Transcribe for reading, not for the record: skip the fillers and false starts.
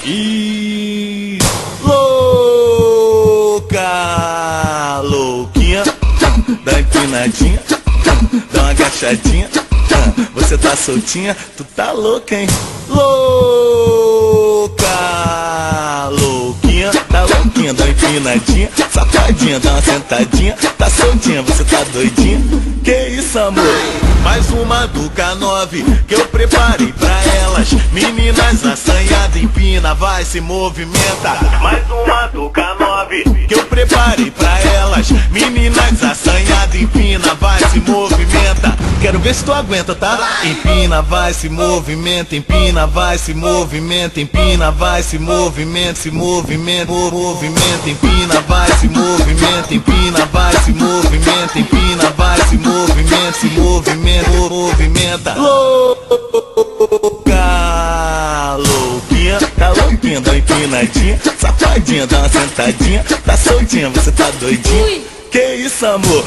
E louca, louquinha, dá uma empinadinha, dá uma agachadinha, você tá soltinha, tu tá louca, hein? Louca, louquinha, tá louquinha, dá uma empinadinha, safadinha, dá uma sentadinha, tá soltinha, você tá doidinha? Que isso, amor? Mais uma do K9 que eu preparei pra elas. Meninas assanhadas, empina, vai, se movimenta. Mais uma do K9 que eu preparei pra elas. Meninas assanhadas, empina, vai, se movimenta. Quero ver se tu aguenta, tá? Empina, vai, se movimenta, empina, vai, se movimenta, empina, vai, se movimenta, se movimenta, movimenta, empina, vai, se movimenta, empina, vai, se movimenta, empina, vai, se movimenta, se movimenta, movimenta. Louca, louquinha, tá louquinha, dá uma empinadinha, safadinha, dá uma sentadinha, tá soltinha, você tá doidinha? Que isso, amor?